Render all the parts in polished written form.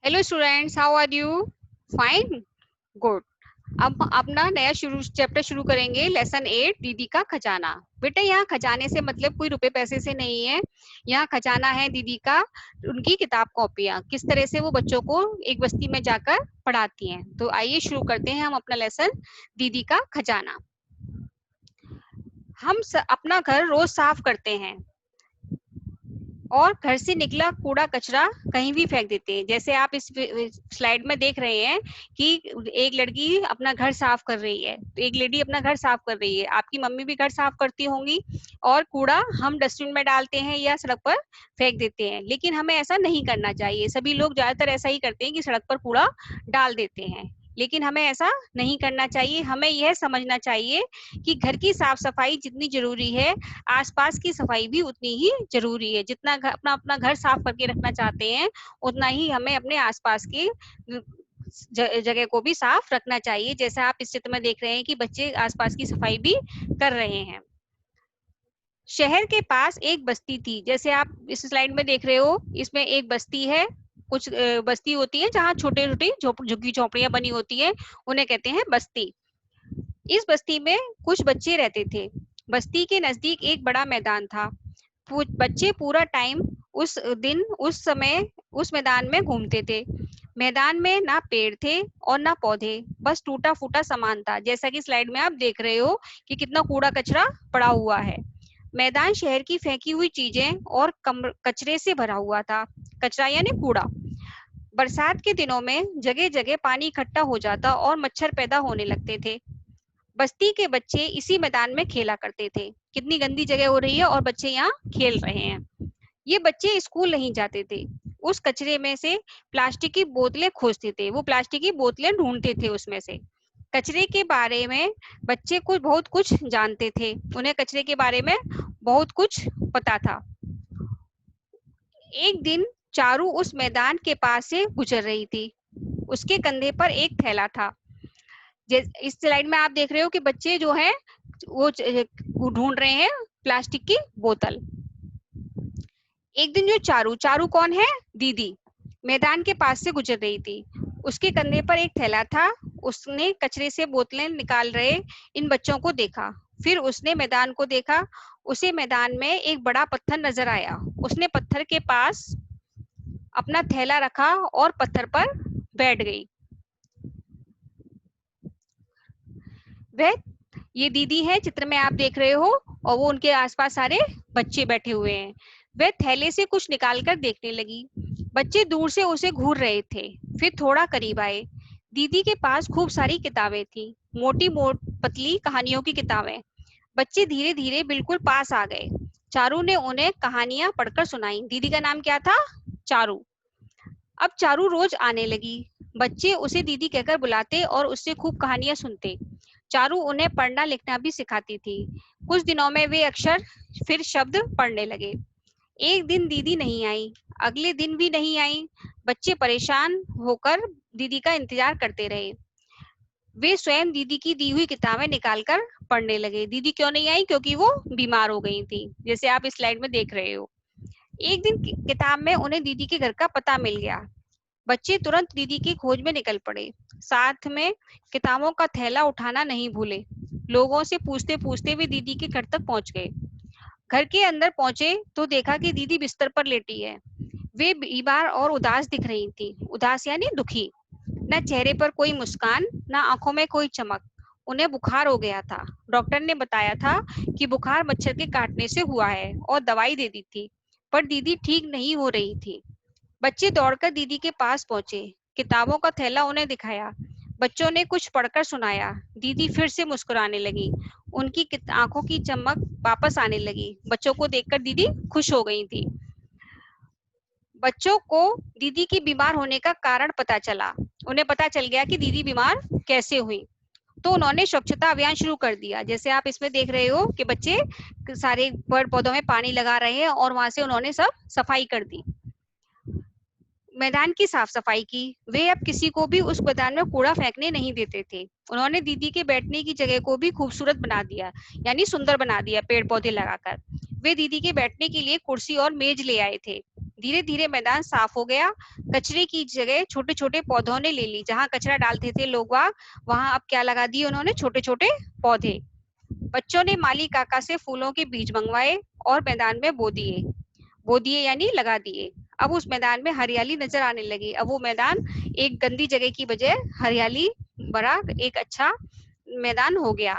Hello students, how are you? Fine, good. अब अपना नया चैप्टर शुरू करेंगे। लेसन 8, दीदी का खजाना। बेटा, यहाँ खजाने से मतलब कोई रुपए पैसे से नहीं है। यहाँ खजाना है दीदी का, उनकी किताब कॉपियाँ, किस तरह से वो बच्चों को एक बस्ती में जाकर पढ़ाती हैं। तो आइए शुरू करते हैं हम अपना लेसन, दीदी का खजाना। अपना घर रोज साफ करते हैं और घर से निकला कूड़ा कचरा कहीं भी फेंक देते हैं। जैसे आप इस स्लाइड में देख रहे हैं कि एक लड़की अपना घर साफ कर रही है, तो एक लेडी अपना घर साफ कर रही है। आपकी मम्मी भी घर साफ करती होंगी और कूड़ा हम डस्टबिन में डालते हैं या सड़क पर फेंक देते हैं, लेकिन हमें ऐसा नहीं करना चाहिए। सभी लोग ज्यादातर ऐसा ही करते हैं कि सड़क पर कूड़ा डाल देते हैं, लेकिन हमें ऐसा नहीं करना चाहिए। हमें यह समझना चाहिए कि घर की साफ सफाई जितनी जरूरी है, आसपास की सफाई भी उतनी ही जरूरी है। जितना अपना अपना घर साफ करके रखना चाहते हैं, उतना ही हमें अपने आसपास की जगह को भी साफ रखना चाहिए। जैसा आप इस चित्र में देख रहे हैं कि बच्चे आसपास की सफाई भी कर रहे हैं। शहर के पास एक बस्ती थी। जैसे आप इस स्लाइड में देख रहे हो, इसमें एक बस्ती है। कुछ बस्ती होती है जहाँ छोटे छोटे झुग्गी झोपड़ियां बनी होती है, उन्हें कहते हैं बस्ती। इस बस्ती में कुछ बच्चे रहते थे। बस्ती के नजदीक एक बड़ा मैदान था। बच्चे पूरा टाइम उस समय उस मैदान में घूमते थे। मैदान में ना पेड़ थे और ना पौधे, बस टूटा फूटा सामान था। जैसा कि स्लाइड में आप देख रहे हो कि कितना कूड़ा कचरा पड़ा हुआ है। मैदान शहर की फेंकी हुई चीजें और कचरे से भरा हुआ था। कचरा यानी कूड़ा। बरसात के दिनों में जगह जगह पानी इकट्ठा हो जाता और मच्छर पैदा होने लगते थे। बस्ती के बच्चे इसी मैदान में खेला करते थे। कितनी गंदी जगह हो रही है और बच्चे यहाँ खेल रहे हैं। ये बच्चे स्कूल नहीं जाते थे। उस कचरे में से प्लास्टिक की बोतलें खोजते थे। वो प्लास्टिक की बोतलें ढूंढते थे उसमें से। कचरे के बारे में बच्चे बहुत कुछ जानते थे। उन्हें कचरे के बारे में बहुत कुछ पता था। एक दिन चारू उस मैदान के पास से गुजर रही थी। उसके कंधे पर एक थैला था। इस स्लाइड में आप देख रहे हो कि बच्चे जो हैं वो ढूंढ रहे हैं प्लास्टिक की बोतल। एक दिन जो चारू चारू कौन है? दीदी मैदान के पास से गुजर रही थी। उसके कंधे पर एक थैला था। उसने कचरे से बोतलें निकाल रहे इन बच्चों को देखा। फिर उसने मैदान को देखा। उसे मैदान में एक बड़ा पत्थर नजर आया। उसने पत्थर के पास अपना थैला रखा और पत्थर पर बैठ गई। वह ये दीदी है, चित्र में आप देख रहे हो, और वो उनके आसपास सारे बच्चे बैठे हुए हैं। वह थैले से कुछ निकालकर देखने लगी। बच्चे दूर से उसे घूर रहे थे, फिर थोड़ा करीब आए। दीदी के पास खूब सारी किताबें थी, मोटी पतली कहानियों की किताबें। बच्चे धीरे धीरे बिल्कुल पास आ गए। चारू ने उन्हें कहानियां पढ़कर सुनाई। दीदी का नाम क्या था? चारू। अब चारू रोज आने लगी। बच्चे उसे दीदी कहकर बुलाते और उससे खूब कहानियां सुनते। चारू उन्हें पढ़ना लिखना भी सिखाती थी। कुछ दिनों में वे अक्षर फिर शब्द पढ़ने लगे। एक दिन दीदी नहीं आई, अगले दिन भी नहीं आई। बच्चे परेशान होकर दीदी का इंतजार करते रहे। वे स्वयं दीदी की दी हुई किताबें निकालकर पढ़ने लगे। दीदी क्यों नहीं आई? क्योंकि वो बीमार हो गई थी, जैसे आप इस स्लाइड में देख रहे हो। एक दिन किताब में उन्हें दीदी के घर का पता मिल गया। बच्चे तुरंत दीदी की खोज में निकल पड़े। साथ में किताबों का थैला उठाना नहीं भूले। लोगों से पूछते पूछते वे दीदी के घर तक पहुंच गए। घर के अंदर पहुंचे तो देखा कि दीदी बिस्तर पर लेटी है। वे बीमार और उदास दिख रही थी। उदास यानी दुखी। न चेहरे पर कोई मुस्कान, न आंखों में कोई चमक। उन्हें बुखार हो गया था। डॉक्टर ने बताया था कि बुखार मच्छर के काटने से हुआ है और दवाई दे दी थी, पर दीदी ठीक नहीं हो रही थी। बच्चे दौड़कर दीदी के पास पहुंचे। किताबों का थैला उन्हें दिखाया। बच्चों ने कुछ पढ़कर सुनाया। दीदी फिर से मुस्कुराने लगी। उनकी आंखों की चमक वापस आने लगी। बच्चों को देखकर दीदी खुश हो गई थी। बच्चों को दीदी की बीमार होने का कारण पता चला। उन्हें पता चल गया कि दीदी बीमार कैसे हुई। तो उन्होंने स्वच्छता अभियान शुरू कर दिया। जैसे आप इसमें देख रहे हो कि बच्चे सारे पेड़ पौधों में पानी लगा रहे हैं और वहां से उन्होंने सब सफाई कर दी। मैदान की साफ सफाई की। वे अब किसी को भी उस मैदान में कूड़ा फेंकने नहीं देते थे। उन्होंने दीदी के बैठने की जगह को भी खूबसूरत बना दिया, यानी सुंदर बना दिया पेड़ पौधे लगाकर। वे दीदी के बैठने के लिए कुर्सी और मेज ले आए थे। धीरे धीरे मैदान साफ हो गया। कचरे की जगह छोटे छोटे पौधों ने ले ली। जहाँ कचरा डालते थे लोग वहां अब क्या लगा दिए उन्होंने? छोटे छोटे पौधे। बच्चों ने माली काका से फूलों के बीज मंगवाए और मैदान में बो दिए यानी लगा दिए। अब उस मैदान में हरियाली नजर आने लगी। अब वो मैदान एक गंदी जगह की बजाय हरियाली भरा एक अच्छा मैदान हो गया।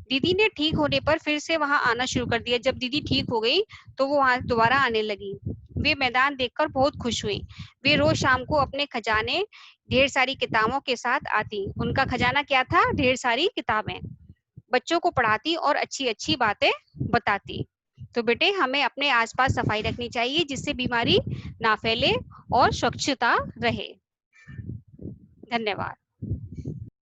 दीदी ने ठीक होने पर फिर से वहां आना शुरू कर दिया। जब दीदी ठीक हो गई तो वो वहां दोबारा आने लगी। वे मैदान देखकर बहुत खुश हुई। वे रोज शाम को अपने खजाने ढेर सारी किताबों के साथ आती। उनका खजाना क्या था? ढेर सारी किताबें। बच्चों को पढ़ाती और अच्छी अच्छी बातें बताती। तो बेटे हमें अपने आसपास सफाई रखनी चाहिए जिससे बीमारी ना फैले और स्वच्छता रहे। धन्यवाद।